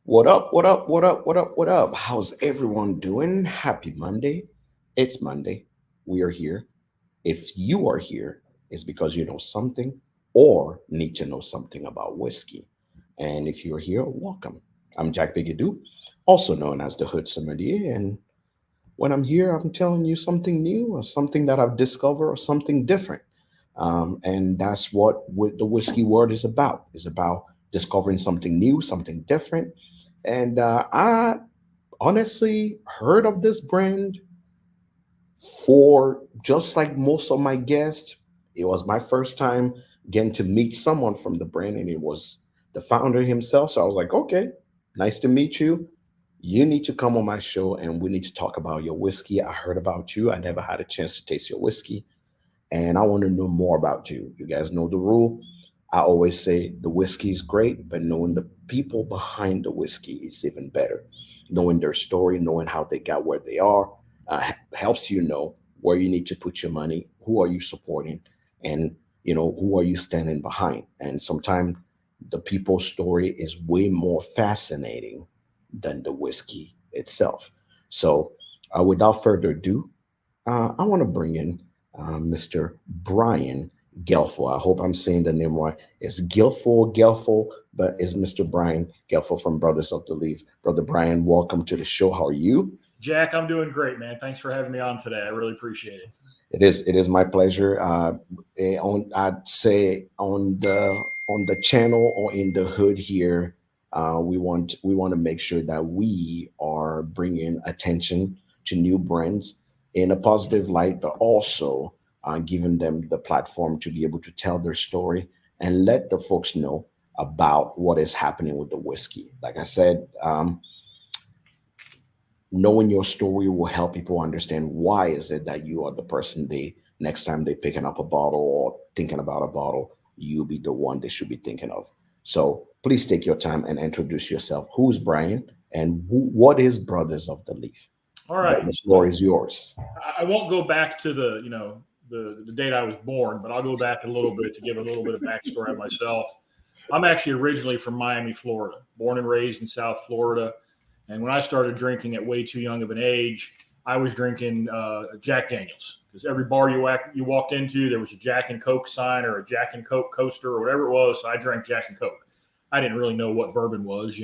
What up? What up? What up? What up? What up? How's everyone doing? Happy Monday. It's Monday. We are here. If you are here, it's because you know something or need to know something about whiskey. And if you're here, welcome. I'm Jack Bigadoo, also known as the Hood Sommelier. And when I'm here, I'm telling you something new or something that I've discovered or something different. And that's what the whiskey world is about. Is about discovering something new, something different. And I honestly heard of this brand for just like most of my guests. It was my first time getting to meet someone from the brand, and it was the founder himself. So I was like, okay, nice to meet you. You need to come on my show and we need to talk about your whiskey. I heard about you. I never had a chance to taste your whiskey, and I want to know more about you. You guys know the rule. I always say the whiskey is great, but knowing the people behind the whiskey is even better. Knowing their story, knowing how they got where they are, helps you know where you need to put your money, who are you supporting, and who are you standing behind. And sometimes the people's story is way more fascinating than the whiskey itself. So, without further ado, I want to bring in Mr. Brian Gelfo. I hope I'm saying the name right. It's Gelfo, but it's Mr. Brian Gelfo from Brothers of the Leaf. Brother Brian, welcome to the show. How are you? Jack, I'm doing great, man. Thanks for having me on today. I really appreciate it. It is my pleasure. I'd say on the channel or in the hood here, we want to make sure that we are bringing attention to new brands in a positive light, but also giving them the platform to be able to tell their story and let the folks know about what is happening with the whiskey. Like I said, knowing your story will help people understand why is it that you are the person they next time they picking up a bottle or thinking about a bottle, you'll be the one they should be thinking of. So please take your time and introduce yourself. Who's Brian, and what is Brothers of the Leaf? All right. The floor is yours. I won't go back to the date I was born, but I'll go back a little bit to give a little bit of backstory on myself. I'm actually originally from Miami, Florida, born and raised in South Florida. And when I started drinking at way too young of an age, I was drinking Jack Daniels, because every bar you walked into, there was a Jack and Coke sign or a Jack and Coke coaster or whatever it was. So I drank Jack and Coke. I didn't really know what bourbon was.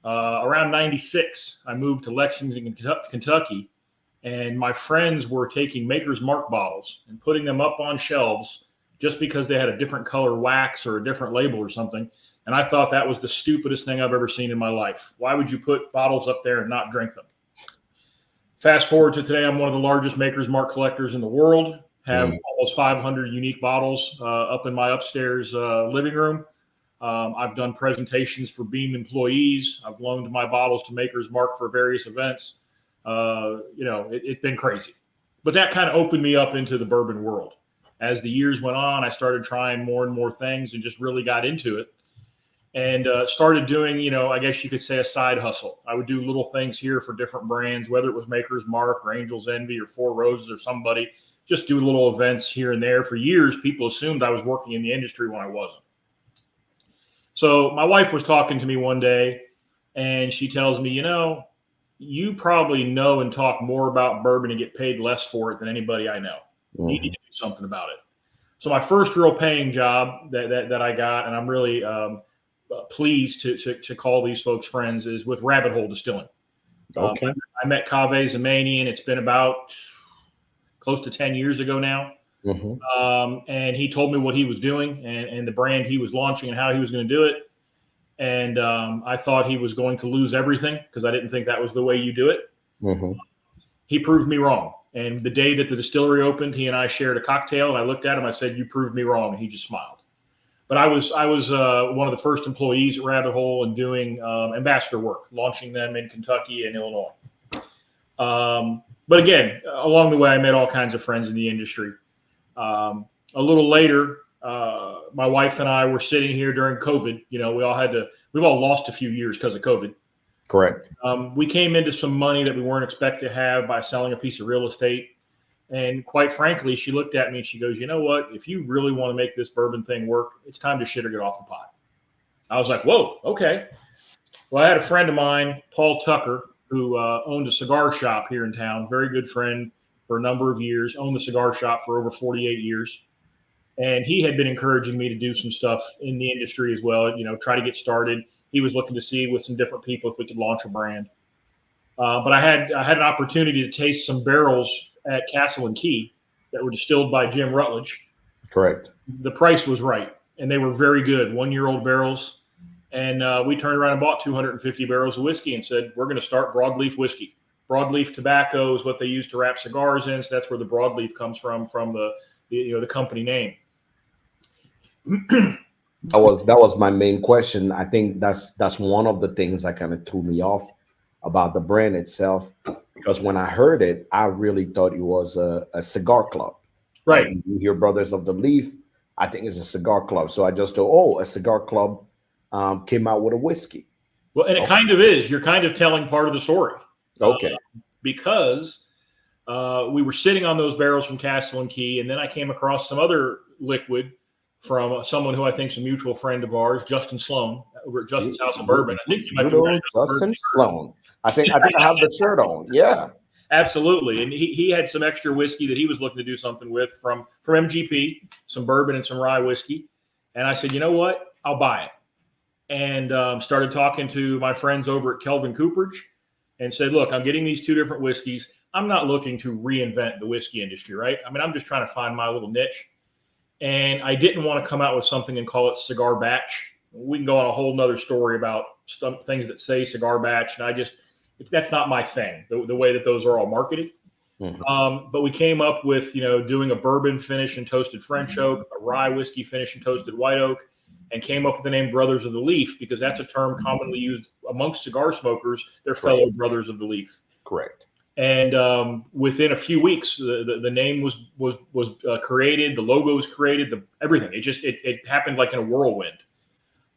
Around 96, I moved to Lexington, Kentucky, and my friends were taking Maker's Mark bottles and putting them up on shelves just because they had a different color wax or a different label or something. And I thought that was the stupidest thing I've ever seen in my life. Why would you put bottles up there and not drink them? Fast forward to today, I'm one of the largest Maker's Mark collectors in the world. Have almost 500 unique bottles up in my upstairs living room. I've done presentations for Beam employees. I've loaned my bottles to Maker's Mark for various events. It's been crazy. But that kind of opened me up into the bourbon world. As the years went on, I started trying more and more things and just really got into it. And started doing, I guess you could say a side hustle. I would do little things here for different brands, whether it was Maker's Mark or Angel's Envy or Four Roses or somebody, just do little events here and there. For years, people assumed I was working in the industry when I wasn't. So my wife was talking to me one day, and she tells me, you probably know and talk more about bourbon and get paid less for it than anybody I know. You need to do something about it. So my first real paying job that I got, and I'm really pleased to call these folks friends, is with Rabbit Hole Distilling. Okay. I met Kaveh Zamanian. It's been about close to 10 years ago now. And he told me what he was doing and the brand he was launching and how he was going to do it. And I thought he was going to lose everything because I didn't think that was the way you do it. He proved me wrong. And the day that the distillery opened, he and I shared a cocktail, and I looked at him. I said, "You proved me wrong." And he just smiled. But I was one of the first employees at Rabbit Hole and doing ambassador work, launching them in Kentucky and Illinois. But again, along the way, I met all kinds of friends in the industry. A little later, my wife and I were sitting here during COVID. We've all lost a few years because of COVID. Correct. We came into some money that we weren't expected to have by selling a piece of real estate. And quite frankly, she looked at me and she goes, "You know what? If you really want to make this bourbon thing work, it's time to shit or get off the pot." I was like, "Whoa, okay." Well, I had a friend of mine, Paul Tucker, who owned a cigar shop here in town. Very good friend for a number of years. Owned the cigar shop for over 48 years, and he had been encouraging me to do some stuff in the industry as well. Try to get started. He was looking to see with some different people if we could launch a brand. But I had an opportunity to taste some barrels at Castle and Key that were distilled by Jim Rutledge. Correct. The price was right, and they were very good 1-year-old barrels. And we turned around and bought 250 barrels of whiskey and said, we're going to start broadleaf whiskey. Broadleaf tobacco is what they use to wrap cigars in. So that's where the broadleaf comes from the company name. That was my main question. I think that's one of the things that kind of threw me off about the brand itself, because when I heard it, I really thought it was a cigar club. Right. You hear Brothers of the Leaf, I think it's a cigar club. So I just thought, oh, a cigar club came out with a whiskey. Well, and it kind of is. You're kind of telling part of the story. Okay. Because we were sitting on those barrels from Castle and Key, and then I came across some other liquid from someone who I think is a mutual friend of ours, Justin Sloan, over at Justin's House of Bourbon. I think you might be Justin Sloan. I think I have the shirt on. Yeah. Absolutely. And he had some extra whiskey that he was looking to do something with from MGP, some bourbon and some rye whiskey. And I said, you know what? I'll buy it. And started talking to my friends over at Kelvin Cooperage and said, look, I'm getting these two different whiskeys. I'm not looking to reinvent the whiskey industry, right? I mean, I'm just trying to find my little niche. And I didn't want to come out with something and call it cigar batch. We can go on a whole nother story about some things that say cigar batch. And that's not my thing, the way that those are all marketed. Mm-hmm. But we came up with, doing a bourbon finish and toasted French oak, a rye whiskey finish and toasted white oak, and came up with the name Brothers of the Leaf because that's a term commonly used amongst cigar smokers. They're fellow brothers of the leaf. Correct. And within a few weeks, the name was created, the logo was created, everything. It happened like in a whirlwind.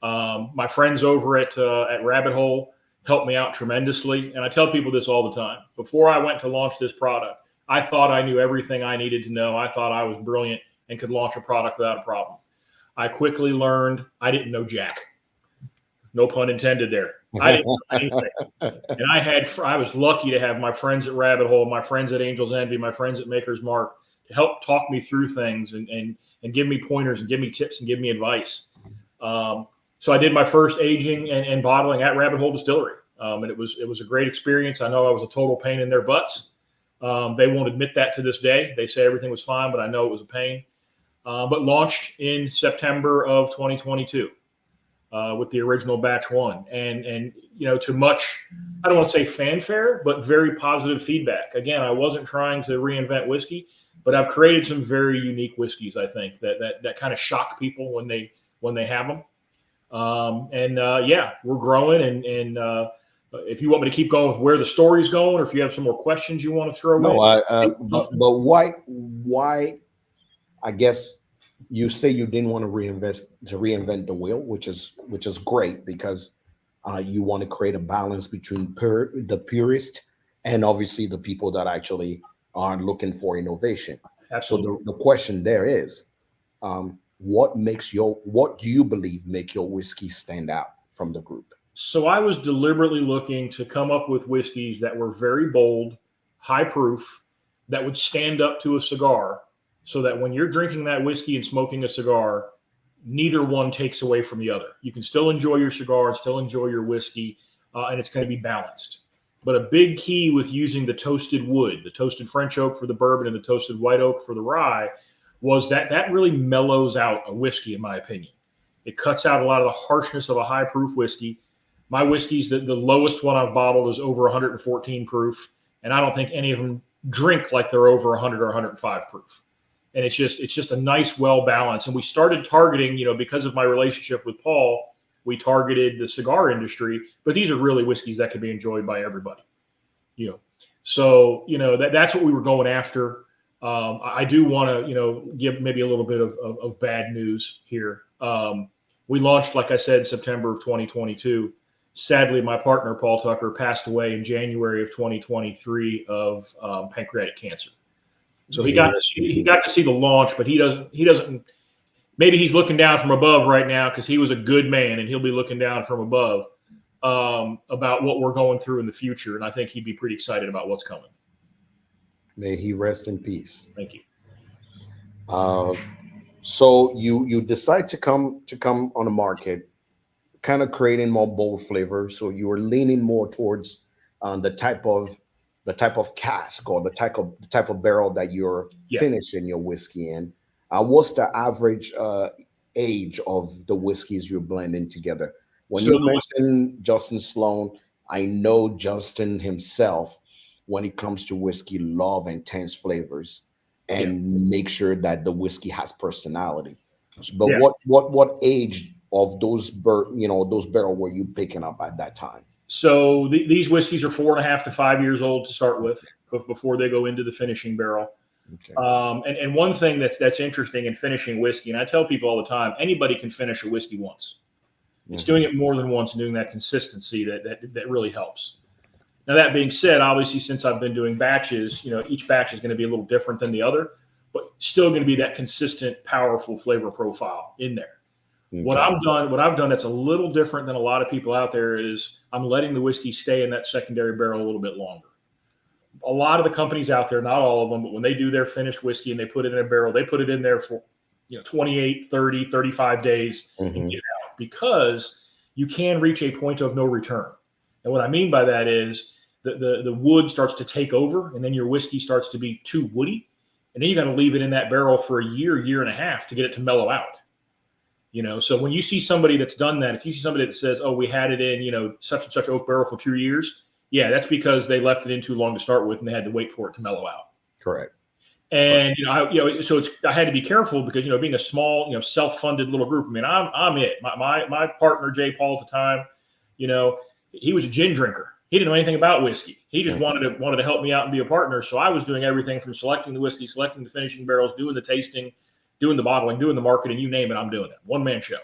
My friends over at Rabbit Hole helped me out tremendously. And I tell people this all the time. Before I went to launch this product, I thought I knew everything I needed to know. I thought I was brilliant and could launch a product without a problem. I quickly learned I didn't know jack. No pun intended there. I didn't know anything. And I was lucky to have my friends at Rabbit Hole, my friends at Angel's Envy, my friends at Maker's Mark to help talk me through things and give me pointers and give me tips and give me advice. So I did my first aging and bottling at Rabbit Hole Distillery. And it was a great experience. I know I was a total pain in their butts. They won't admit that to this day. They say everything was fine, but I know it was a pain. But launched in September of 2022 with the original batch one. And to much, I don't want to say fanfare, but very positive feedback. Again, I wasn't trying to reinvent whiskey, but I've created some very unique whiskeys, I think, that kind of shock people when they have them. We're growing. And if you want me to keep going with where the story's going, or if you have some more questions you want to throw in. But why? I guess you say you didn't want to reinvent the wheel, which is great because you want to create a balance between the purist and obviously the people that actually are looking for innovation. Absolutely. So the question there is, what do you believe make your whiskey stand out from the group? So I was deliberately looking to come up with whiskeys that were very bold, high proof, that would stand up to a cigar, so that when you're drinking that whiskey and smoking a cigar, neither one takes away from the other. You can still enjoy your cigar and still enjoy your whiskey, and it's going to be balanced. But a big key with using the toasted wood, the toasted French oak for the bourbon and the toasted white oak for the rye, was that really mellows out a whiskey, in my opinion. It cuts out a lot of the harshness of a high proof whiskey. My whiskeys, the lowest one I've bottled is over 114 proof, and I don't think any of them drink like they're over 100 or 105 proof. And it's just a nice, well balanced. And we started targeting, because of my relationship with Paul, we targeted the cigar industry, but these are really whiskeys that can be enjoyed by everybody. So that's what we were going after. I do want to, give maybe a little bit of bad news here. We launched, like I said, September of 2022. Sadly, my partner, Paul Tucker, passed away in January of 2023 of pancreatic cancer. So he got to see the launch, but he doesn't. Maybe he's looking down from above right now because he was a good man, and he'll be looking down from above. about what we're going through in the future. And I think he'd be pretty excited about what's coming. May he rest in peace. Thank you. Uh, so you decide to come on the market, kind of creating more bold flavor. So you were leaning more towards the type of cask or the type of barrel that you're Yeah. finishing your whiskey in. What's the average age of the whiskeys you're blending together? When So you the mention Justin Sloan, I know Justin himself, when it comes to whiskey, love intense flavors yeah and make sure that the whiskey has personality. But yeah. what age of those barrel were you picking up at that time? So these whiskeys are 4.5 to 5 years old to start with, but before they go into the finishing barrel. Okay. And one thing that's interesting in finishing whiskey, and I tell people all the time, anybody can finish a whiskey once. It's doing it more than once and doing that consistency that really helps. Now, that being said, obviously, since I've been doing batches, each batch is going to be a little different than the other, but still going to be that consistent, powerful flavor profile in there. What Okay. I've done that's a little different than a lot of people out there is I'm letting the whiskey stay in that secondary barrel a little bit longer. A lot of the companies out there, not all of them, but when they do their finished whiskey and they put it in a barrel, they put it in there for 28, 30, 35 days and Hmm. get it out, because you can reach a point of no return. And what I mean by that is the wood starts to take over, and then your whiskey starts to be too woody. And then you got to leave it in that barrel for a year and a half to get it to mellow out. So when you see somebody that's done that, if you see somebody that says, "Oh, we had it in, such and such oak barrel for 2 years," yeah, that's because they left it in too long to start with, and they had to wait for it to mellow out. Correct. And so I had to be careful because being a small, self-funded little group. I mean, I'm it. My partner Jay Paul at the time, he was a gin drinker. He didn't know anything about whiskey. He just wanted to help me out and be a partner. So I was doing everything from selecting the whiskey, selecting the finishing barrels, doing the tasting, doing the bottling, doing the marketing, you name it, I'm doing it. One man show.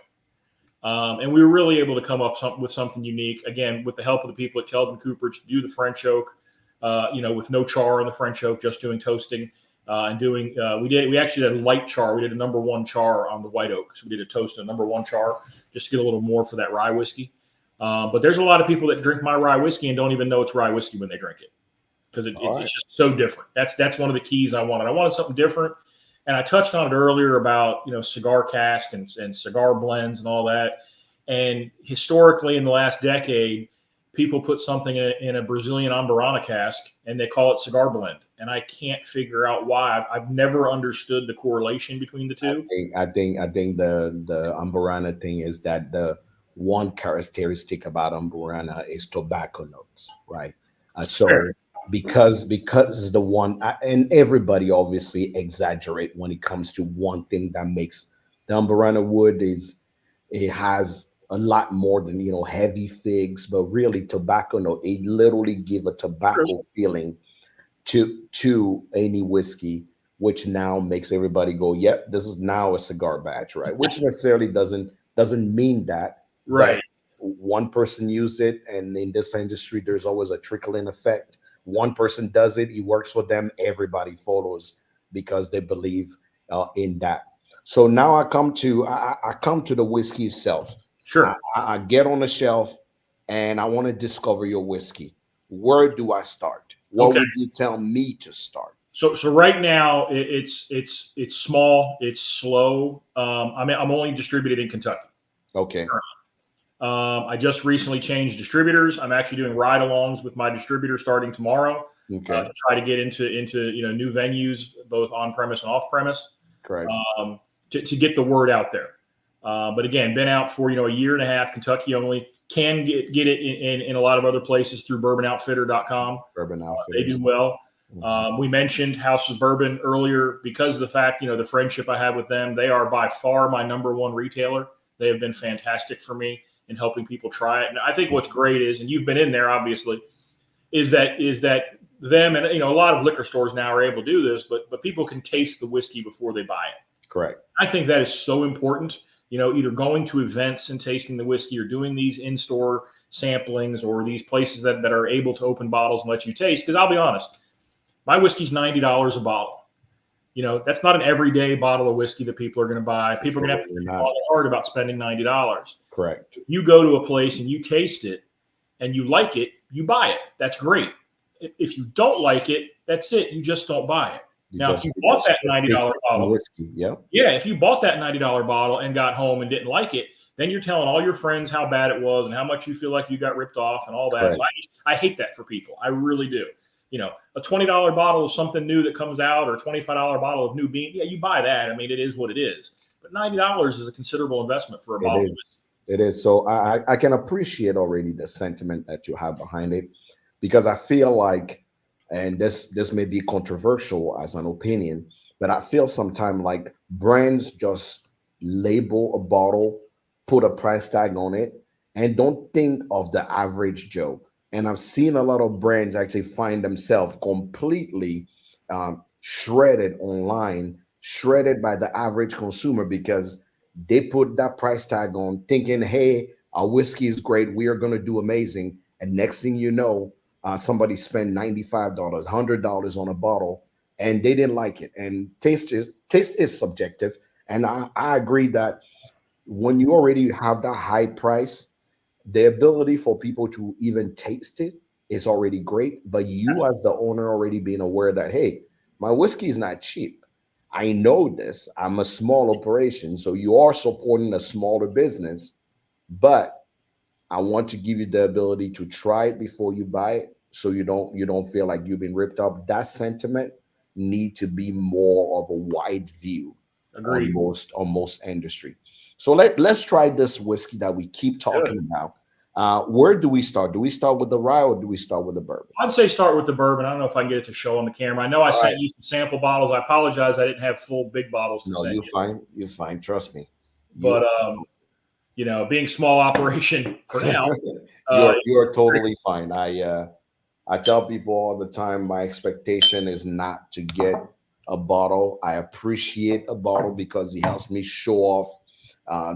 And we were really able to come up with something unique, again, with the help of the people at Kelvin Cooperage, to do the French oak, with no char on the French oak, just doing toasting. And doing, we actually did a light char. We did a number one char on the white oak. So we did a toast and a number one char just to get a little more for that rye whiskey. But there's a lot of people that drink my rye whiskey and don't even know it's rye whiskey when they drink it, because it's just so different. That's one of the keys I wanted. I wanted something different. And I touched on it earlier about, cigar cask and cigar blends and all that. And historically in the last decade, people put something in a Brazilian Amburana cask and they call it cigar blend. And I can't figure out why. I've never understood the correlation between the two. I think the Amburana thing is that the one characteristic about Amburana is tobacco notes, right? So Fair. because the one and everybody obviously exaggerate when it comes to one thing that makes the Amburana wood is it has a lot more than heavy figs, but really tobacco note. It literally give a tobacco feeling to any whiskey, which now makes everybody go, "Yep, this is now a cigar batch," right? Which necessarily doesn't mean that, but Right. one person used it, and in this industry, there's always a trickling effect. One person does it, it works for them, everybody follows because they believe in that. So now I come to the whiskey itself. I, Sure. I get on the shelf, and I want to discover your whiskey. Where do I start? What Okay. would you tell me to start? So right now it's small, it's slow. I'm only distributed in Kentucky. Okay. I just recently changed distributors. I'm actually doing ride-alongs with my distributor starting tomorrow, Okay. to try to get into new venues, both on premise and off premise, Correct. to get the word out there. But again, been out for a year and a half. Kentucky only. Can get it in a lot of other places through bourbonoutfitter.com. Urban They do Outfitters. well. Mhm. We mentioned House of Bourbon earlier because of the fact, the friendship I have with them. They are by far my number one retailer. They have been fantastic for me in helping people try it. And I think what's great is, and you've been in there obviously, is that them and a lot of liquor stores now are able to do this, but people can taste the whiskey before they buy it. Correct. I think that is so important. Either going to events and tasting the whiskey or doing these in-store samplings or these places that are able to open bottles and let you taste. Because I'll be honest, my whiskey's $90 a bottle. That's not an everyday bottle of whiskey that people are going to buy. People are going to have to Absolutely think not. long and hard about spending $90. Correct. You go to a place and you taste it, and you like it, you buy it. That's great. If you don't like it, that's it. You just don't buy it. You Now, if just you bought that taste $90 some bottle, whiskey. Yeah. yeah, if you bought that $90 bottle and got home and didn't like it, then you're telling all your friends how bad it was and how much you feel like you got ripped off and all that. So Correct. I hate that for people. I really do. A $20 bottle of something new that comes out or a $25 bottle of new bean, yeah, you buy that. I mean, it is what it is. But $90 is a considerable investment for a It bottle of is. It is. So I can appreciate already the sentiment that you have behind it, because I feel like, and this may be controversial as an opinion, but I feel sometimes like brands just label a bottle, put a price tag on it, and don't think of the average Joe. And I've seen a lot of brands actually find themselves completely shredded online, shredded by the average consumer, because they put that price tag on thinking, hey, our whiskey is great, we are going to do amazing. And next thing you know, somebody spent $95, $100 on a bottle, and they didn't like it. And taste is subjective. And I agree that when you already have that high price, the ability for people to even taste it is already great. But you, as the owner, already being aware that, hey, my whiskey is not cheap. I know this. I'm a small operation. So you are supporting a smaller business, but I want to give you the ability to try it before you buy it, so you don't feel like you've been ripped off. That sentiment need to be more of a wide view agreed. on most industry. So let's try this whiskey that we keep Good. talking about. Where do we start? Do we start with the rye or do we start with the bourbon? I'd say start with the bourbon. I don't know if I can get it to show on the camera. I know I All right. sent you some sample bottles. I apologize. I didn't have full big bottles to No, send you're you. fine. You're fine. Trust me. You But, being small operation for now, uh, you're totally fine. I tell people all the time, my expectation is not to get a bottle. I appreciate a bottle because it helps me show off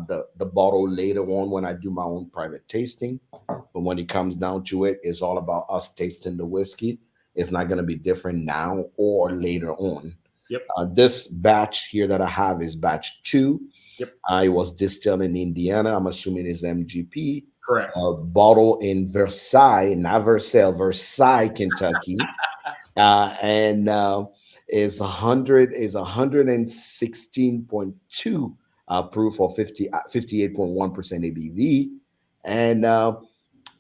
the bottle later on when I do my own private tasting. But when it comes down to it, it's all about us tasting the whiskey. It's not going to be different now or later on. yep, This batch here that I have is batch two. yep, I was distilled in Indiana. I'm assuming it's MGP. correct. Bottle in Versailles, not Versailles, Versailles, Kentucky, and is 116.2 proof or 58.1% ABV, and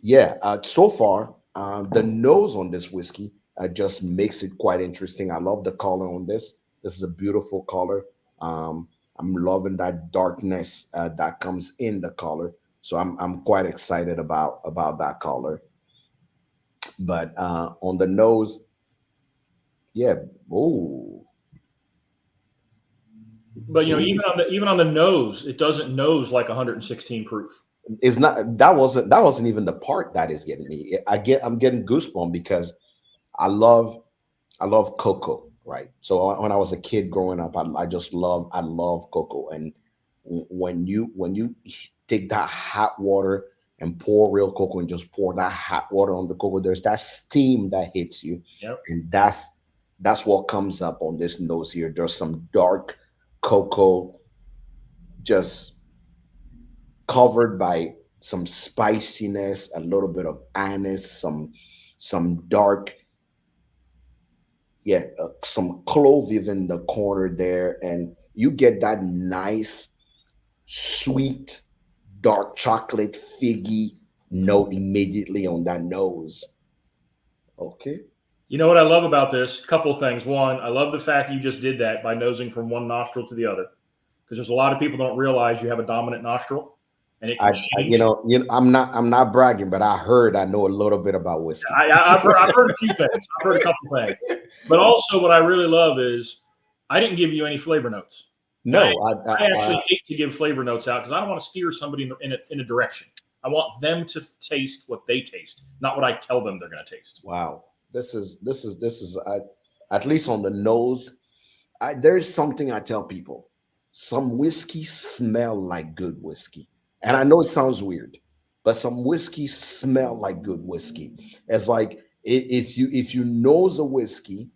yeah, so far, the nose on this whiskey just makes it quite interesting. I love the color on this. This is a beautiful color. I'm loving that darkness that comes in the color. So I'm quite excited about that color. But on the nose, yeah. Oh, But even on the nose, it doesn't nose like 116 proof. it's not. That wasn't even the part that is getting me. I'm getting goosebumps because I love I love cocoa, right? So when I was a kid growing up, I love cocoa. And when you take that hot water and pour real cocoa and just pour that hot water on the cocoa, there's that steam that hits you, Yep. and that's what comes up on this nose here. There's some dark cocoa just covered by some spiciness, a little bit of anise, some dark, yeah, some clove in the corner there, and you get that nice sweet dark chocolate figgy note immediately on that nose. Okay. You know what I love about this? Couple of things. One, I love the fact you just did that by nosing from one nostril to the other, because there's a lot of people don't realize you have a dominant nostril, and it can change. I'm not bragging, but I know a little bit about whiskey. I've heard a few things. I've heard a couple things, but also what I really love is I didn't give you any flavor notes, and I, No, I actually hate to give flavor notes out because I don't want to steer somebody in a direction. I want them to taste what they taste, not what I tell them they're going to taste. wow. This is at least on the nose. There's something I tell people. Some whiskey smell like good whiskey. And I know it sounds weird, but some whiskey smell like good whiskey. It's like if you nose a whiskey,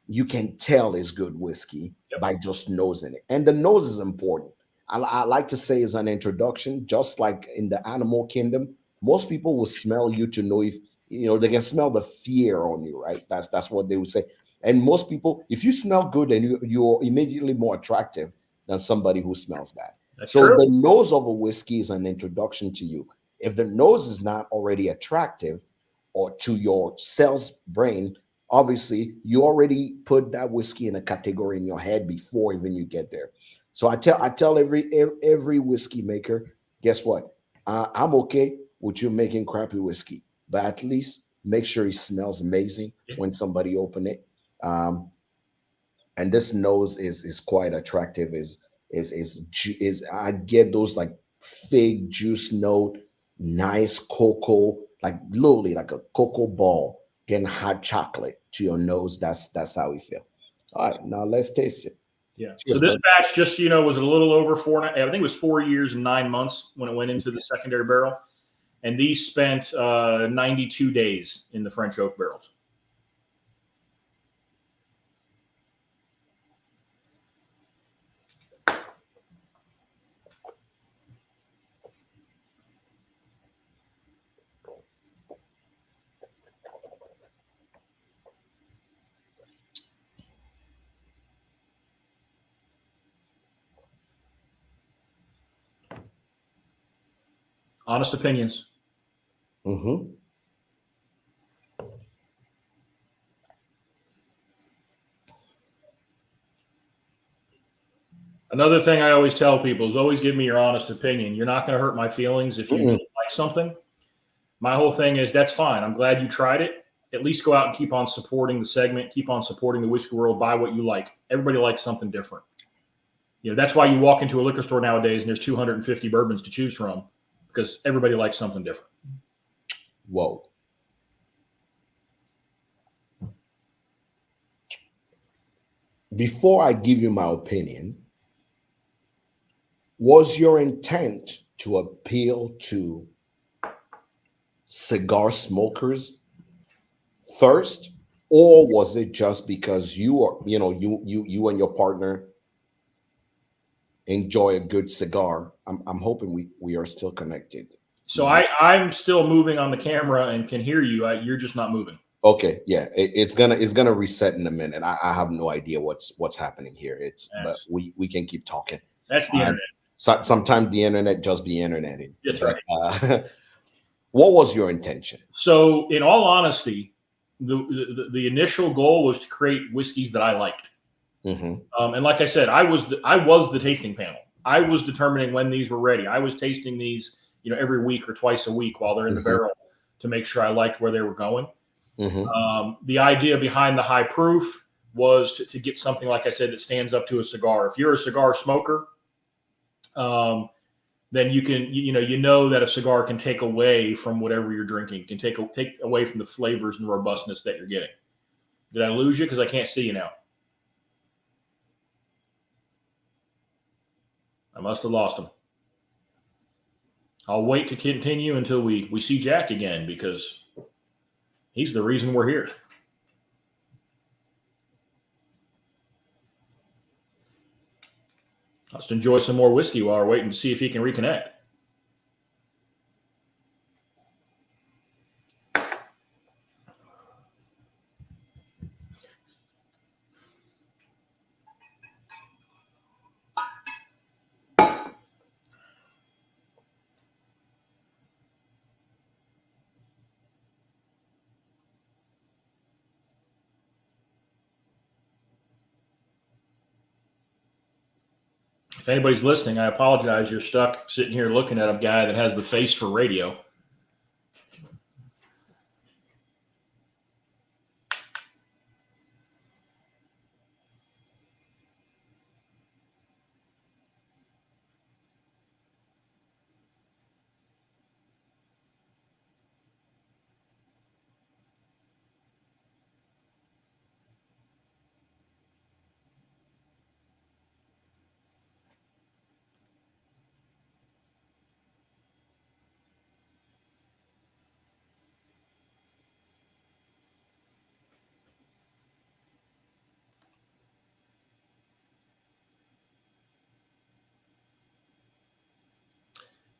you can tell it's good whiskey Yep. by just nosing it. And the nose is important. I like to say is an introduction, just like in the animal kingdom, Most people will smell you to know if they can smell the fear on you, right? That's what they would say. And most people, if you smell good, then you're immediately more attractive than somebody who smells bad. That's So true. the nose of a whiskey is an introduction to you. If the nose is not already attractive or to your sales brain, obviously you already put that whiskey in a category in your head before even you get there. So I tell every whiskey maker, guess what? I'm okay with you making crappy whiskey, but at least make sure it smells amazing when somebody open it. Um, and this nose is quite attractive. Is I get those like fig juice note, nice cocoa, like literally like a cocoa ball getting hot chocolate to your nose. That's how we feel. All right, now let's taste it. Yeah. So Cheers, this bud. batch, just so you know, was a little over I think it was 4 years and 9 months when it went into the secondary barrel, and these spent 92 days in the French oak barrels. Honest opinions. Mm-hmm. Another thing I always tell people is always give me your honest opinion. You're not going to hurt my feelings if you Mm-mm. don't like something. My whole thing is that's fine. I'm glad you tried it. At least go out and keep on supporting the segment, keep on supporting the whiskey world, buy what you like. Everybody likes something different. That's why you walk into a liquor store nowadays and there's 250 bourbons to choose from because everybody likes something different. Whoa. Before I give you my opinion, was your intent to appeal to cigar smokers first, or was it just because you are you and your partner enjoy a good cigar? I'm hoping we are still connected. So I'm still moving on the camera and can hear you. You're just not moving. Okay, yeah, it's gonna reset in a minute. I have no idea what's happening here. But That's, we can keep talking. that's the internet. Sometimes the internet just be interneting. That's But right. what was your intention? So, in all honesty, the initial goal was to create whiskeys that I liked. Hmm. And like I said, I was the tasting panel. I was determining when these were ready. I was tasting these, every week or twice a week while they're in the Hmm. barrel to make sure I liked where they were going. Hmm. The idea behind the high proof was to get something, like I said, that stands up to a cigar. If you're a cigar smoker, then you know that a cigar can take away from whatever you're drinking, can take away from the flavors and robustness that you're getting. Did I lose you? Because I can't see you now. I must have lost him. I'll wait to continue until we see Jack again because he's the reason we're here. Let's enjoy some more whiskey while we're waiting to see if he can reconnect. If anybody's listening, I apologize. You're stuck sitting here looking at a guy that has the face for radio.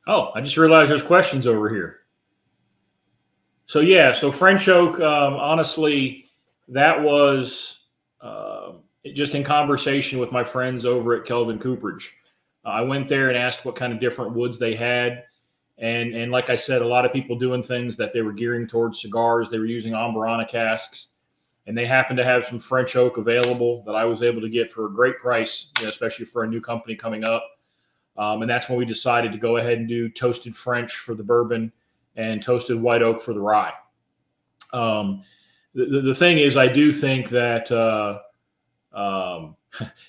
Oh, I just realized there's questions over here. So French oak, honestly, that was just in conversation with my friends over at Kelvin Cooperage. I went there and asked what kind of different woods they had, and like I said, a lot of people doing things that they were gearing towards cigars. They were using Amburana casks, and they happened to have some French oak available that I was able to get for a great price, especially for a new company coming up. And that's when we decided to go ahead and do toasted French for the bourbon and toasted white oak for the rye. Um, the thing is, I do think that,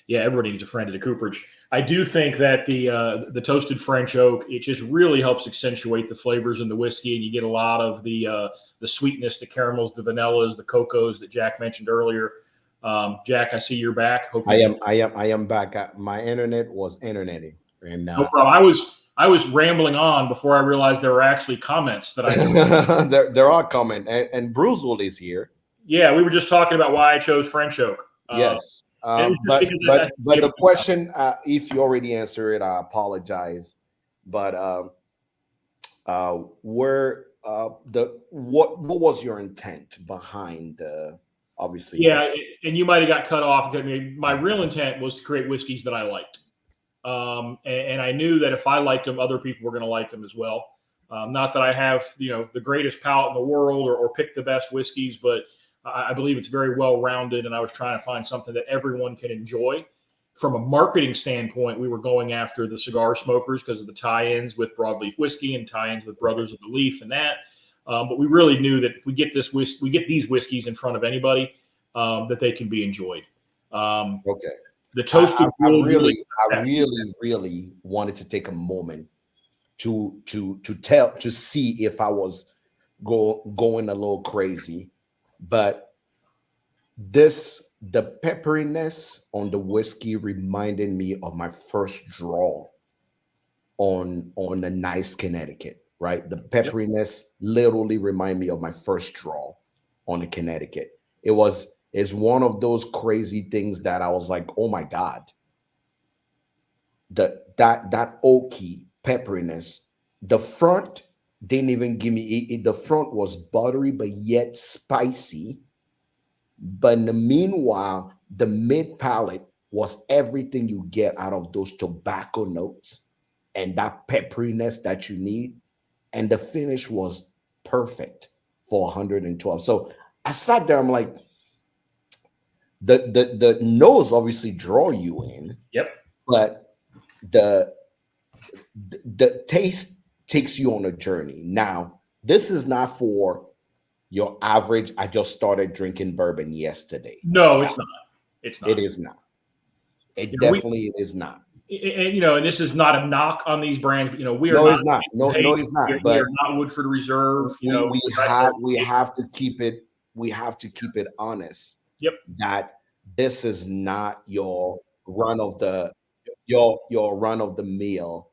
yeah, everybody needs a friend at a cooperage. I do think that the toasted French oak, it just really helps accentuate the flavors in the whiskey, and you get a lot of the sweetness, the caramels, the vanillas, the cocos that Jack mentioned earlier. Jack, I see you're back. Hope I you am. I am back. My internet was interneting, and No problem. I was rambling on before I realized there were actually comments that I could. there are comment, and Brucewood is here. Yeah, we were just talking about why I chose French oak. Yes, And it was just but because I but but give the question, if you already answered it, I apologize. But where the what was your intent behind obviously the. Yeah, and you might have got cut off. I mean, my real intent was to create whiskeys that I liked, and I knew that if I liked them, other people were going to like them as well. Not that I have the greatest palate in the world or pick the best whiskeys, but I believe it's very well rounded, and I was trying to find something that everyone can enjoy. From a marketing standpoint, we were going after the cigar smokers because of the tie-ins with broadleaf whiskey and tie-ins with Brothers of the Leaf and that. But we really knew that if we get these whiskeys in front of anybody, that they can be enjoyed. Okay. The toasted wood really. I really wanted to take a moment to see if I was going a little crazy, but the pepperiness on the whiskey reminded me of my first draw on a nice Connecticut, right? The pepperiness literally remind me of my first draw on a Connecticut. It's one of those crazy things that I was like, oh my God, that oaky pepperiness. The front didn't even give me the front was buttery but yet spicy. But in the meanwhile, the mid palate was everything you get out of those tobacco notes and that pepperiness that you need. And the finish was perfect for 112. So I sat there, I'm like, the nose obviously draw you in, Yep. but the the taste takes you on a journey. Now, this is not for your average. I just started drinking bourbon yesterday. No, it's not. It's not. It is not. It we, definitely is not. and this is not a knock on these brands, but we are No, not. it's not. No, it's not. We But are not Woodford Reserve. we have to keep it. We have to keep it honest. Yep. That this is not your run of the meal.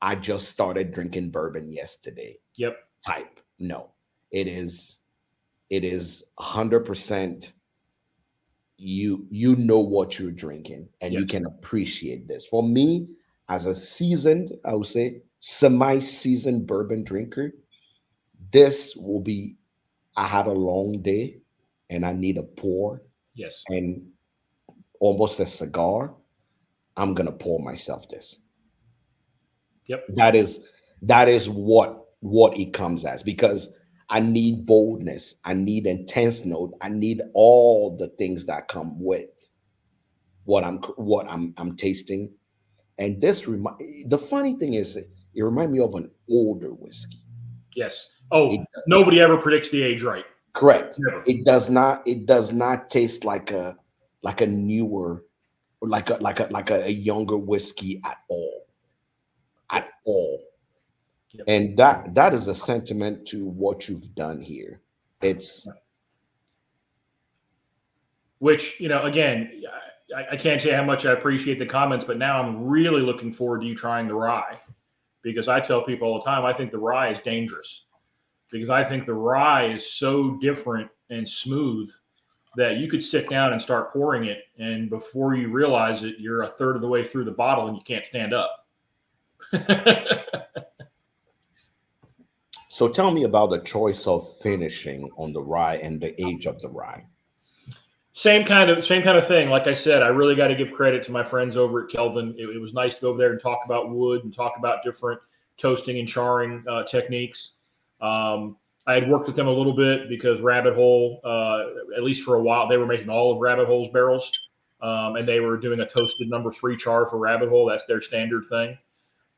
I just started drinking bourbon yesterday. Yep. Type. No, it is 100%. You know what you're drinking, and you can appreciate this. For me, as a seasoned, I would say semi-seasoned bourbon drinker, this will be. I had a long day, and I need a pour. Yes. And almost a cigar. I'm gonna pour myself this. Yep. That is what it comes as, because I need boldness, I need intense note, I need all the things that come with what I'm tasting. And the funny thing is, it reminds me of an older whiskey. Yes. Nobody ever predicts the age right. Correct. Never. It does not taste like a newer, like a younger whiskey at all. At all. Yep. And that is a sentiment to what you've done here. It's which, again, I can't say how much I appreciate the comments, but now I'm really looking forward to you trying the rye, because I tell people all the time, I think the rye is dangerous, because I think the rye is so different and smooth that you could sit down and start pouring it, and before you realize it, you're a third of the way through the bottle and you can't stand up. So tell me about the choice of finishing on the rye and the age of the rye. Same kind of thing. Like I said, I really got to give credit to my friends over at Kelvin. It was nice to go over there and talk about wood and talk about different toasting and charring techniques. Um, I had worked with them a little bit because Rabbit Hole, at least for a while, they were making all of Rabbit Hole's barrels, and they were doing a toasted number 3 char for Rabbit Hole. That's their standard thing.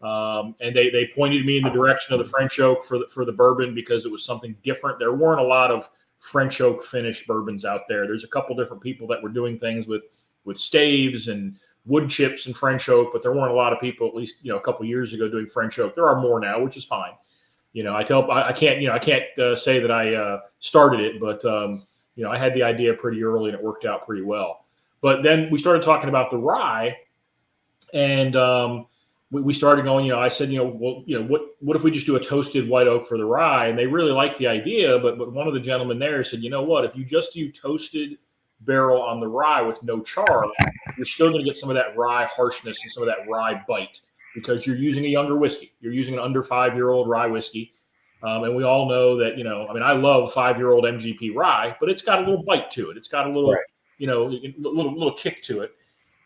And they pointed me in the direction of the French oak for the bourbon because it was something different. There weren't a lot of French oak finished bourbons out there. There's a couple different people that were doing things with staves and wood chips and French oak, but there weren't a lot of people, at least a couple years ago, doing French oak. There are more now, which is fine. I can't say that I started it, but I had the idea pretty early and it worked out pretty well. But then we started talking about the rye, and we started going, I said, what if we just do a toasted white oak for the rye? And they really liked the idea, but one of the gentlemen there said, you know what, if you just do toasted barrel on the rye with no char, you're still going to get some of that rye harshness and some of that rye bite because you're using a younger whiskey. You're using an under 5-year-old rye whiskey. And we all know that, I love 5-year-old MGP rye, but it's got a little bite to it. It's got a little, Right. little kick to it.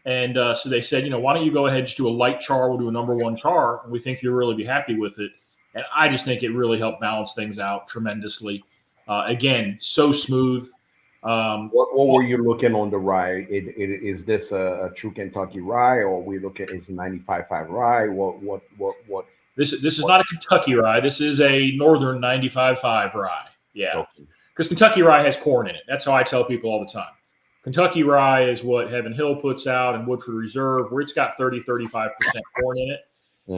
And so they said, why don't you go ahead and just do a light char? We'll do a number 1 char. And we think you'll really be happy with it. And I just think it really helped balance things out tremendously. Again, so smooth. What were you looking on the rye? Is this a true Kentucky rye, or we look at is 95.5 rye? What? This is not a Kentucky rye. This is a Northern 95.5 rye. Yeah, Okay. because Kentucky rye has corn in it. That's how I tell people all the time. Kentucky rye is what Heaven Hill puts out and Woodford Reserve, where it's got 30-35% corn in it.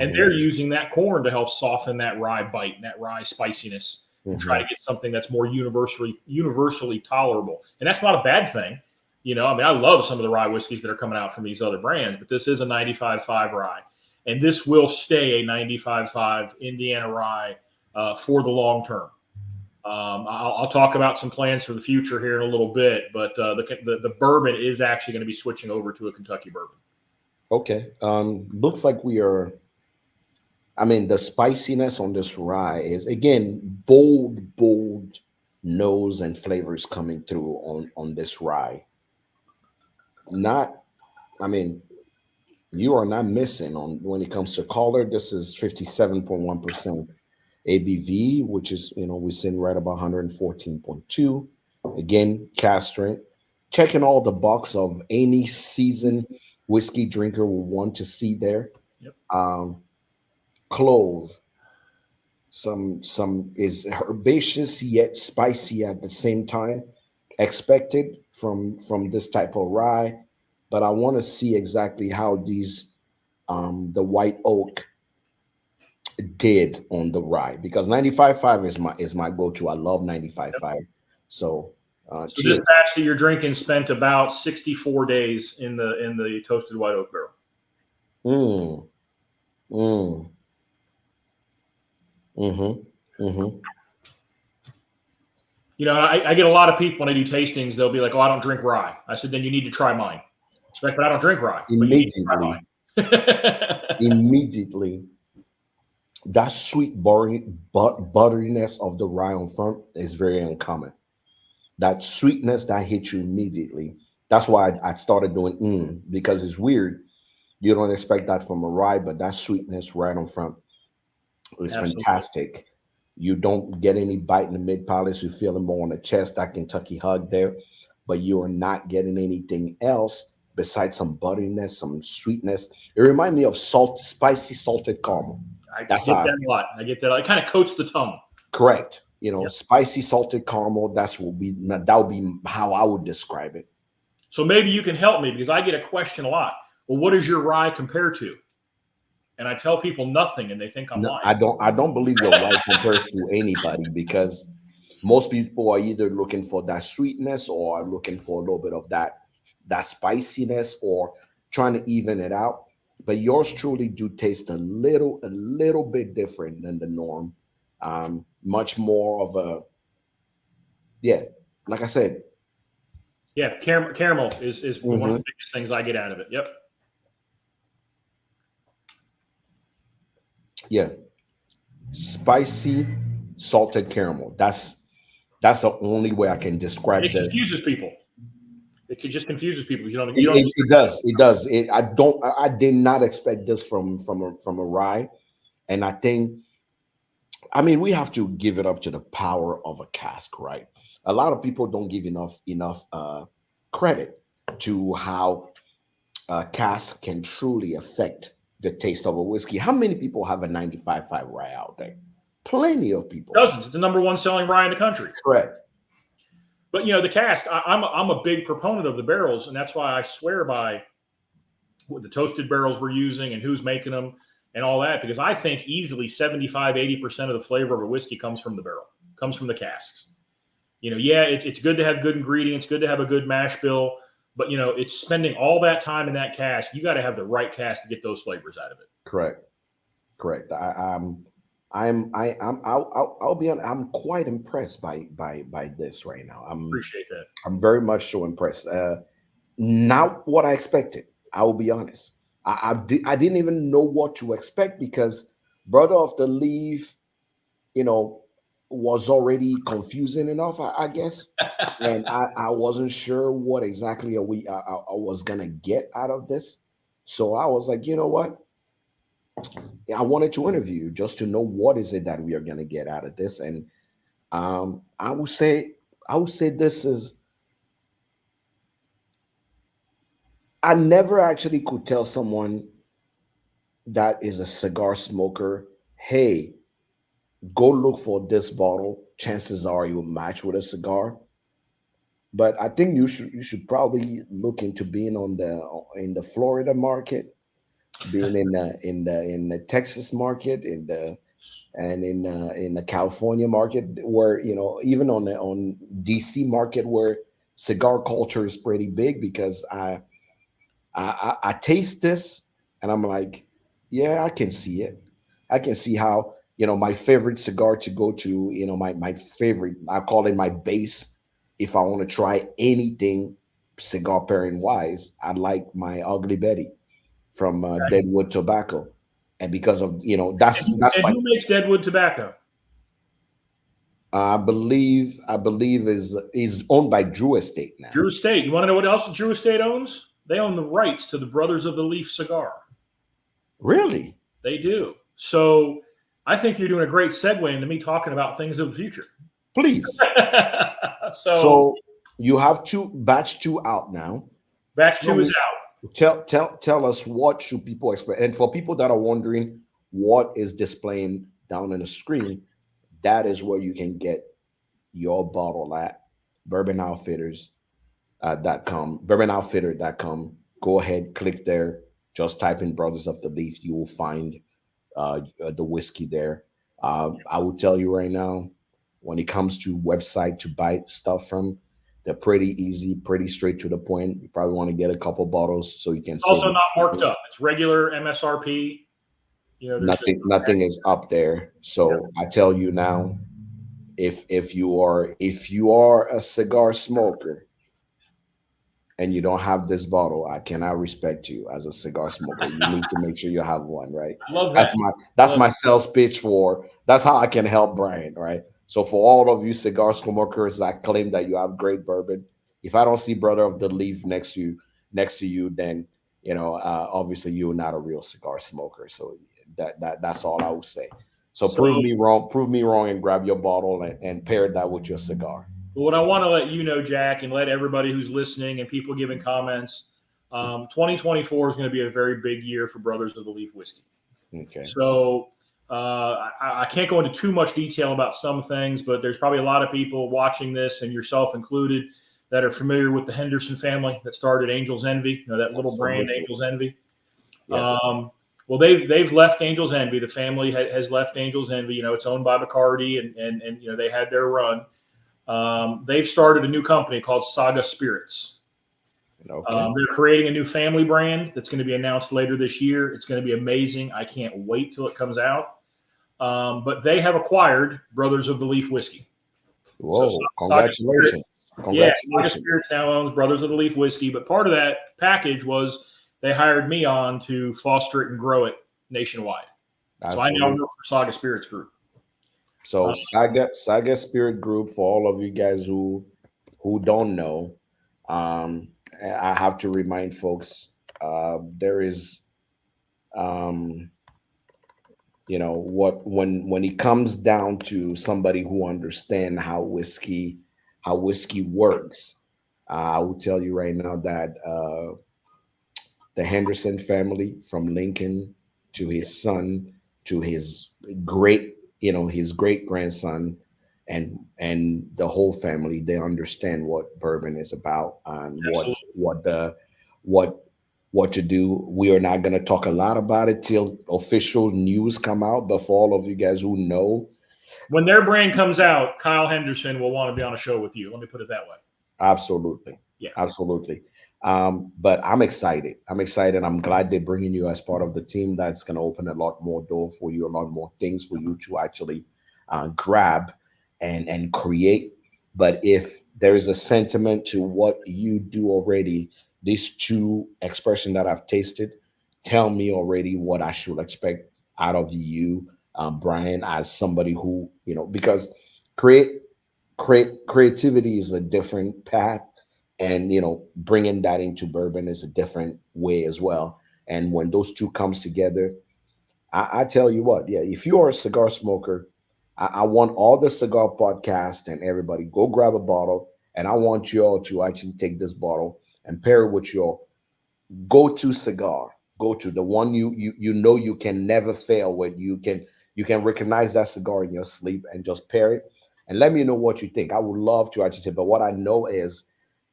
And they're using that corn to help soften that rye bite and that rye spiciness and try to get something that's more universally tolerable. And that's not a bad thing. I love some of the rye whiskeys that are coming out from these other brands, but this is a 95.5 rye. And this will stay a 95.5 Indiana rye for the long term. I'll talk about some plans for the future here in a little bit, but the bourbon is actually going to be switching over to a Kentucky bourbon. Okay. Looks like we are. The spiciness on this rye is again bold nose and flavors coming through on this rye. Not, you are not missing on when it comes to color. This is 57.1% ABV, which is we're sitting right about 114.2. Again, cast strength, checking all the box of any seasoned whiskey drinker will want to see there. Yep. Clove, some is herbaceous yet spicy at the same time, expected from this type of rye. But I want to see exactly how these the white oak did on the rye, because 95.5 is my go-to. I love 95.5. So So cheers. this batch that you're drinking spent about 64 days in the toasted white oak barrel. Mm. Mm. Mm-hmm. I get a lot of people when I do tastings. They'll be like, "Oh, I don't drink rye." I said, "Then you need to try mine." It's like, "But I don't drink rye." But you need to try mine. Immediately, that sweet butteriness of the rye on front is very uncommon. That sweetness that hits you immediately. That's why I started doing because it's weird. You don't expect that from a rye, but that sweetness right on front is Absolutely. fantastic. You don't get any bite in the mid palace. You feel it more on the chest, that Kentucky hug there, but you are not getting anything else besides some butteriness, some sweetness. It reminds me of spicy salted caramel. I That's get how I that a lot. I get that. It kind of coats the tongue. correct. Yep. Spicy salted caramel. That would be how I would describe it. So maybe you can help me because I get a question a lot. Well, what does your rye compare to? And I tell people nothing, and they think I'm lying. I don't believe your rye compares to anybody, because most people are either looking for that sweetness or are looking for a little bit of that spiciness or trying to even it out. But yours truly do taste a little bit different than the norm. Much more of a, like I said. Yeah, caramel is one of the biggest things I get out of it. Yep. Yeah. Spicy salted caramel. That's the only way I can describe It this. confuses people. It just confuses people. It, You don't. it does. It does. I don't. I did not expect this from a rye, and I think. I mean, we have to give it up to the power of a cask, right? A lot of people don't give enough credit to how a cask can truly affect the taste of a whiskey. How many people have a 95.5 rye out there? Plenty of people. Dozens. It's the number one selling rye in the country. Correct. But the cask. I'm a big proponent of the barrels, and that's why I swear by what the toasted barrels we're using and who's making them and all that, because I think easily 75-80% of the flavor of a whiskey comes from the barrel, comes from the casks. It's good to have good ingredients, good to have a good mash bill, but it's spending all that time in that cask. You got to have the right cask to get those flavors out of it. Correct. Correct. I'll be honest. I'm quite impressed by this right now. Appreciate that. I'm very much so impressed. Not what I expected. I will be honest. I didn't even know what to expect because Brother of the Leaf, was already confusing enough, I guess. And I wasn't sure what exactly I was gonna get out of this. So I was like, you know what? I wanted to interview you just to know what is it that we are gonna get out of this. And I would say this is. I never actually could tell someone that is a cigar smoker, hey, go look for this bottle. Chances are you'll match with a cigar. But I think you should probably look into being in the Florida market, being in the Texas market, in the California market, where even on DC market where cigar culture is pretty big because I taste this and I'm like, yeah, I can see it. I can see how, my favorite cigar to go to, my favorite, I call it my base. If I want to try anything cigar pairing wise, I like my Ugly Betty from Deadwood Tobacco. And because of, that's And like, who makes Deadwood tobacco? I believe is owned by Drew Estate now. Drew Estate. You want to know what else Drew Estate owns? They own the rights to the Brothers of the Leaf cigar. Really? They do. So I think you're doing a great segue into me talking about things of the future. Please. So So you have batch two out now. batch Tell 2 is me, out. tell us what should people expect. And for people that are wondering what is displaying down on the screen, that is where you can get your bottle at bourbonoutfitter.com. Go ahead, click there. Just type in Brothers of the Leaf. You will find the whiskey there. I will tell you right now, when it comes to website to buy stuff from, they're pretty easy, pretty straight to the point. You probably want to get a couple bottles so you can It's save also not marked up. It's regular MSRP. nothing is up there. So I tell you now, if you are a cigar smoker and you don't have this bottle, I cannot respect you as a cigar smoker. You need to make sure you have one, right? I love That's that. my sales pitch for. That's how I can help Brian, right? So for all of you cigar smokers that claim that you have great bourbon, if I don't see Brother of the Leaf next to you, then obviously you're not a real cigar smoker. So that's all I would say. So So prove me wrong, and grab your bottle and pair that with your cigar. what I want to let you know, Jack, and let everybody who's listening and people giving comments, 2024 is going to be a very big year for Brothers of the Leaf whiskey. Okay. So I can't go into too much detail about some things, but there's probably a lot of people watching this, and yourself included, that are familiar with the Henderson family that started Angel's Envy, that little brand, Angel's Envy. Yes. Well, they've left Angel's Envy. The family has left Angel's Envy. It's owned by Bacardi, and they had their run. They've started a new company called Saga Spirits. Okay. They're creating a new family brand that's going to be announced later this year. It's going to be amazing. I can't wait till it comes out. But they have acquired Brothers of the Leaf whiskey. Whoa! So Congratulations. Yeah, Saga Spirits now owns Brothers of the Leaf whiskey. But part of that package was they hired me on to foster it and grow it nationwide. Absolutely. So I now work for Saga Spirits Group. So Saga Spirit Group, for all of you guys who don't know, I have to remind folks, there is, um, what, when it comes down to somebody who understand how whiskey works. I will tell you right now that the Henderson family, from Lincoln to his son to his great grandson, and the whole family, they understand what bourbon is about, and Absolutely. what what to do. We are not going to talk a lot about it till official news come out, but for all of you guys who know, When their brand comes out, Kyle Henderson will want to be on a show with you. Let me put it that way. absolutely, Yeah. absolutely. But I'm excited. I'm excited. I'm glad they're bringing you as part of the team. That's going to open a lot more door for you, a lot more things for you to actually grab and create. But if there is a sentiment to what you do already, these two expression that I've tasted tell me already what I should expect out of you, Brian, as somebody who, because create creativity is a different path, and bringing that into bourbon is a different way as well. And when those two comes together, I tell you what, yeah, if you are a cigar smoker, I want all the cigar podcast and everybody go grab a bottle, and I want you all to actually take this bottle and pair it with your go-to cigar, go to the one you can never fail with. You can recognize that cigar in your sleep, and just pair it and let me know what you think. I would love to actually say, but what I know is,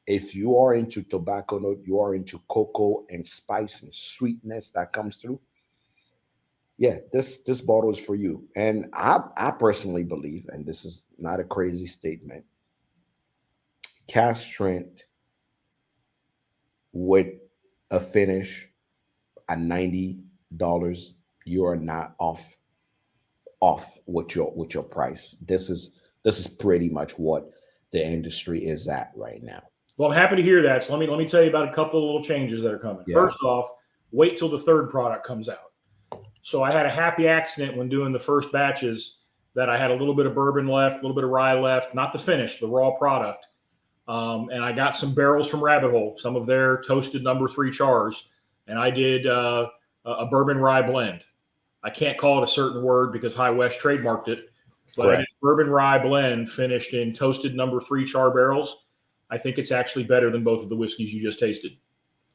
if you are into tobacco note, you are into cocoa and spice and sweetness that comes through, yeah, this bottle is for you. And I personally believe, and this is not a crazy statement, cast strength with a finish at $90, you are not off with your price. This is pretty much what the industry is at right now. Well, I'm happy to hear that. So let me tell you about a couple of little changes that are coming. Yeah. First off, wait till the third product comes out. So I had a happy accident when doing the first batches that I had a little bit of bourbon left, a little bit of rye left, not the finish, the raw product. And I got some barrels from Rabbit Hole, some of their toasted #3 chars, and I did a bourbon rye blend. I can't call it a certain word because High West trademarked it, but I did Correct. bourbon rye blend finished in toasted #3 char barrels. I think it's actually better than both of the whiskeys you just tasted.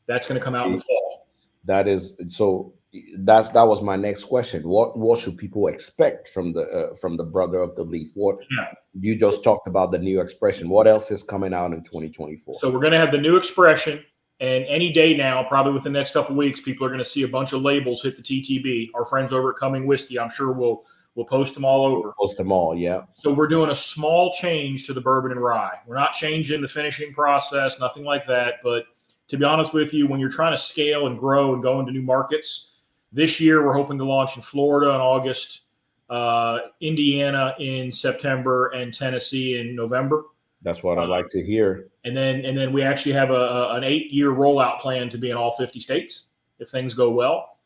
That's going to come out in the See, fall. that is so. That was my next question. What should people expect from the brother of the leaf? What Yeah. you just talked about, the new expression. What else is coming out in 2024? So we're going to have the new expression, and any day now, probably within the next couple of weeks, people are going to see a bunch of labels hit the TTB. Our friends over at Coming Whiskey, I'm sure will post them all over. Post them all, yeah. So we're doing a small change to the bourbon and rye. We're not changing the finishing process, nothing like that. But to be honest with you, when you're trying to scale and grow and go into new markets, this year we're hoping to launch in Florida in August, Indiana in September, and Tennessee in November. That's what I like to hear. And then we actually have an 8-year rollout plan to be in all 50 states if things go well.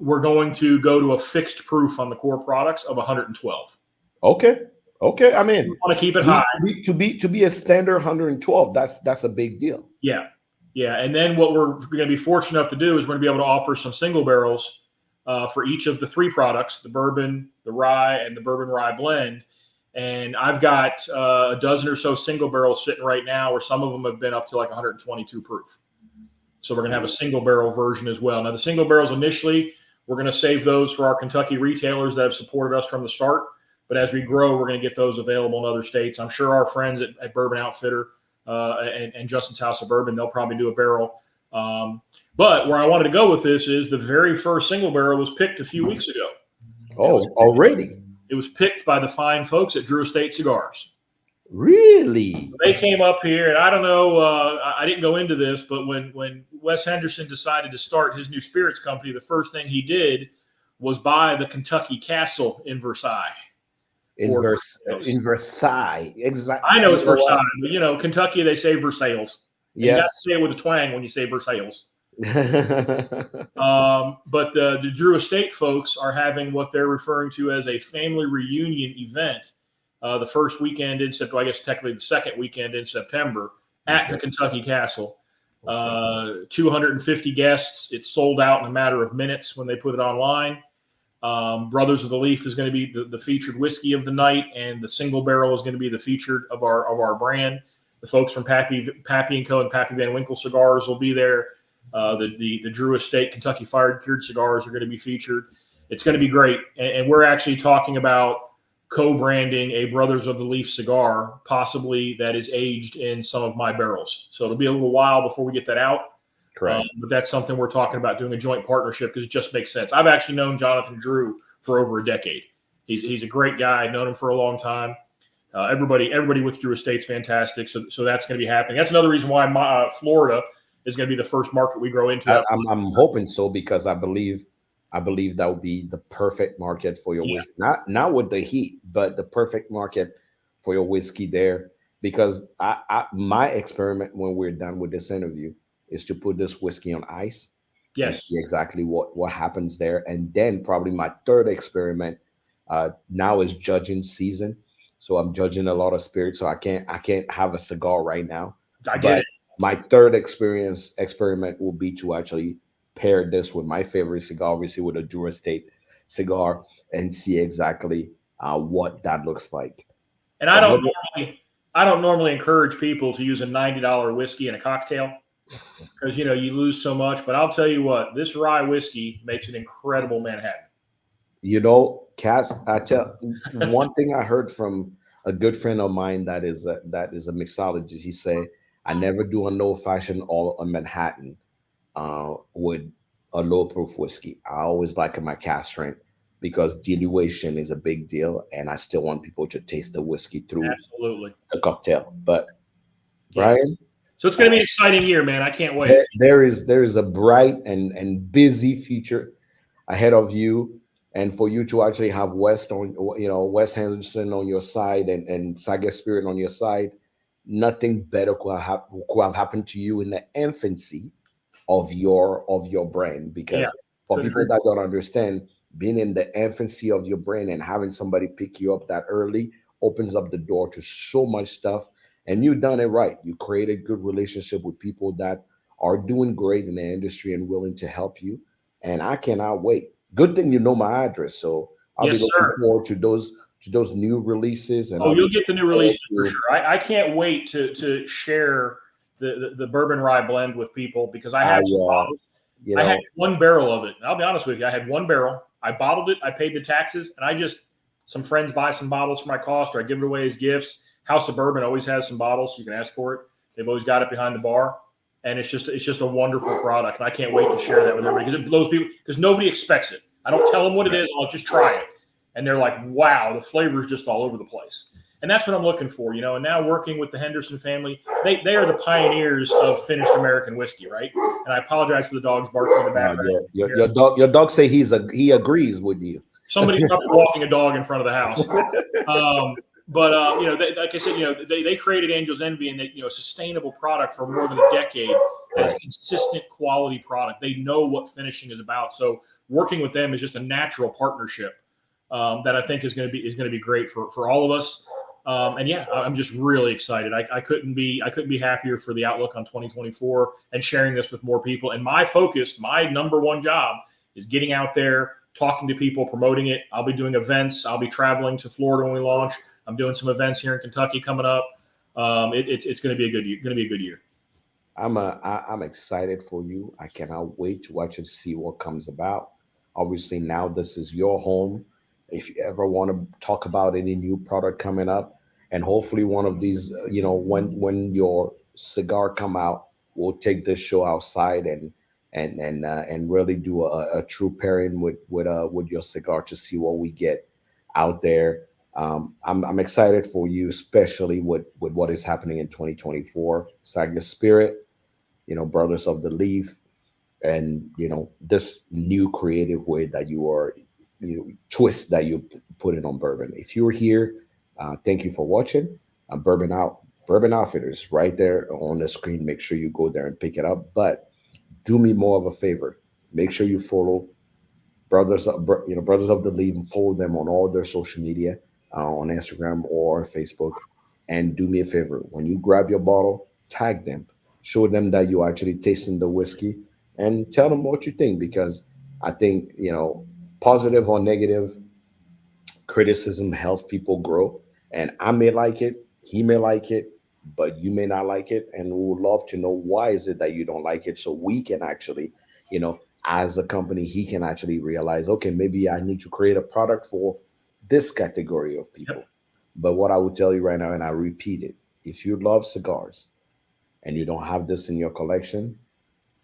We're going to go to a fixed proof on the core products of 112. Okay. Okay. I We mean, want to keep it high. to be a standard 112, that's a big deal. Yeah. Yeah. And then what we're going to be fortunate enough to do is we're going to be able to offer some single barrels for each of the 3 products, the bourbon, the rye, and the bourbon rye blend. And I've got a dozen or so single barrels sitting right now, where some of them have been up to like 122 proof. So we're going to have a single barrel version as well. Now, the single barrels initially, we're going to save those for our Kentucky retailers that have supported us from the start. But as we grow, we're going to get those available in other states. I'm sure our friends at Bourbon Outfitter and Justin's House of Bourbon, they'll probably do a barrel. But where I wanted to go with this is the very first single barrel was picked a few weeks ago. Oh, already? It was picked by the fine folks at Drew Estate Cigars. Really? They came up here, and I don't know, I didn't go into this, but when Wes Henderson decided to start his new spirits company, the first thing he did was buy the Kentucky Castle in Versailles. In Versailles, exactly. I know it's Versailles, but Kentucky, they say Versailles. And you got to Yes. say it with a twang when you say Versailles. But the Drew Estate folks are having what they're referring to as a family reunion event the first weekend in September, I guess technically the second weekend in September at Okay. the Kentucky Castle. Okay. 250 guests. It's sold out in a matter of minutes when they put it online. Brothers of the Leaf is going to be the featured whiskey of the night, and the single barrel is going to be the featured of our brand. The folks from Pappy and Co. and Pappy Van Winkle cigars will be there. The Drew Estate Kentucky Fired Cured cigars are going to be featured. It's going to be great, and we're actually talking about co-branding a Brothers of the Leaf cigar, possibly that is aged in some of my barrels. So it'll be a little while before we get that out. Correct. But that's something we're talking about doing a joint partnership because it just makes sense. I've actually known Jonathan Drew for over a decade. He's a great guy. I've known him for a long time. Everybody with Drew Estate's fantastic. So that's going to be happening. That's another reason why Florida is going to be the first market we grow into. I'm hoping so because I believe that would be the perfect market for your Yeah. whiskey. Not with the heat, but the perfect market for your whiskey there. Because my experiment when we're done with this interview is to put this whiskey on ice and Yes. see exactly what happens there. And then probably my third experiment now is judging season. So I'm judging a lot of spirits. So I can't have a cigar right now. I get But it. my third experiment will be to actually pair this with my favorite cigar, obviously with a Drew Estate cigar, and see exactly what that looks like. And But what? I don't normally encourage people to use a $90 whiskey in a cocktail because you lose so much. But I'll tell you what, this rye whiskey makes an incredible Manhattan. Cass, I tell one thing I heard from a good friend of mine that is a mixologist. He say, I never do an old fashioned or a Manhattan with a low proof whiskey. I always like my cast strength because dilution is a big deal, and I still want people to taste the whiskey through Absolutely. the cocktail. But Yeah. Brian, So it's going to be an exciting year, man. I can't wait. there is a bright and busy future ahead of you, and for you to actually have West Henderson on your side and Saga Spirit on your side, nothing better could have happened to you in the infancy of your brand. Yeah. Because for Couldn't people agree. that don't understand, being in the infancy of your brand and having somebody pick you up that early opens up the door to so much stuff. And you done it right. You created good relationship with people that are doing great in the industry and willing to help you. And I cannot wait. Good thing you know my address, so I'll be Yes, looking sir. forward to those new releases, and Oh, I'll be you'll get the looking new forward releases for to. sure. I can't wait to share the bourbon rye blend with people because I I have some bottles. you I had know one barrel of it. I'll be honest with you. I had one barrel. I bottled it. I paid the taxes, and some friends buy some bottles for my cost, or I give it away as gifts. House of Bourbon always has some bottles. You can ask for it. They've always got it behind the bar, and it's just a wonderful product. And I can't wait to share that with everybody because it blows people because nobody expects it. I don't tell them what it is. I'll just try it, and they're like, "Wow, the flavor is just all over the place." And that's what I'm looking for, And now working with the Henderson family, they are the pioneers of finished American whiskey, right? And I apologize for the dogs barking in the background. your dog say he agrees with you. Somebody's probably walking a dog in front of the house. But like I said, they created Angel's Envy and a sustainable product for more than a decade that is Right. consistent quality product. They know what finishing is about. So working with them is just a natural partnership that I think is going to be great for all of us. And yeah, I'm just really excited. I couldn't be happier for the outlook on 2024 and sharing this with more people. And my number one job is getting out there, talking to people, promoting it. I'll be doing events. I'll be traveling to Florida when we launch. I'm doing some events here in Kentucky coming up. It's going to be a good year. Going to be a good year. I'm excited for you. I cannot wait to watch and see what comes about. Obviously, now this is your home. If you ever want to talk about any new product coming up, and hopefully one of these, when your cigar come out, we'll take this show outside and really do a true pairing with your cigar to see what we get out there. I'm excited for you, especially with what is happening in 2024. Sagna Spirit, Brothers of the Leaf, and this new creative way that you are, twist that you put it on bourbon. If you're here, thank you for watching. Bourbon Outfitters right there on the screen. Make sure you go there and pick it up. But do me more of a favor. Make sure you follow Brothers of the Leaf, and follow them on all their social media, on Instagram or Facebook. And do me a favor, when you grab your bottle, tag them, show them that you're actually tasting the whiskey, and tell them what you think. Because I think, positive or negative criticism helps people grow. And I may like it, he may like it, but you may not like it. And we would love to know why is it that you don't like it, so we can actually, as a company, he can actually realize, okay, maybe I need to create a product for this category of people. Yep. But what I would tell you right now, and I repeat it, if you love cigars and you don't have this in your collection,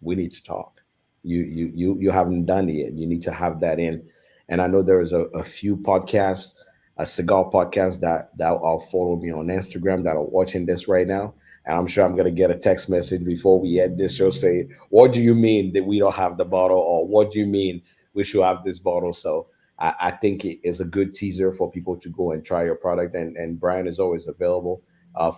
we need to talk. You haven't done it yet. You need to have that in. And I know there is a few podcasts, a cigar podcast that are follow me on Instagram that are watching this right now. And I'm sure I'm gonna get a text message before we end this show saying, "What do you mean that we don't have the bottle?" Or "What do you mean we should have this bottle?" So I think it is a good teaser for people to go and try your product. And Brian is always available,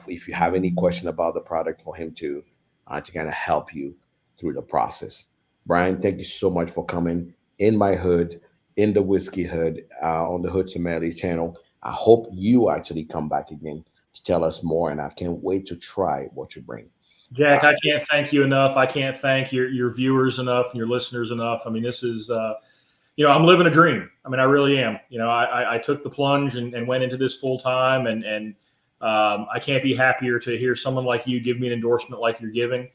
if you have any question about the product, for him to kind of help you through the process. Brian, thank you so much for coming in my hood, in the Whiskey Hood, on the Hood Sommelier channel. I hope you actually come back again to tell us more, and I can't wait to try what you bring. Jack, I can't thank you enough. I can't thank your viewers enough and your listeners enough. I mean, this is I'm living a dream. I mean, I really am. I took the plunge and went into this full time, and I can't be happier to hear someone like you give me an endorsement like you're giving.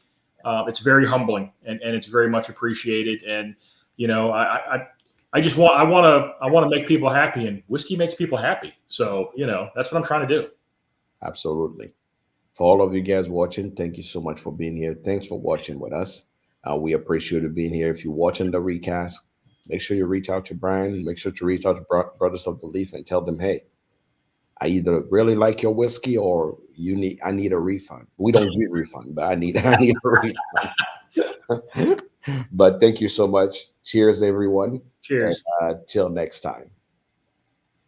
It's very humbling, and it's very much appreciated. And I just want to make people happy, and whiskey makes people happy. So that's what I'm trying to do. Absolutely. For all of you guys watching, thank you so much for being here. Thanks for watching with us. We appreciate you being here. If you're watching the recast, make sure you reach out to Brian. Make sure to reach out to Brothers of the Leaf and tell them, hey, I either really like your whiskey or I need a refund. We don't give refund, but I need a refund. But thank you so much. Cheers, everyone. And Cheers. till next time.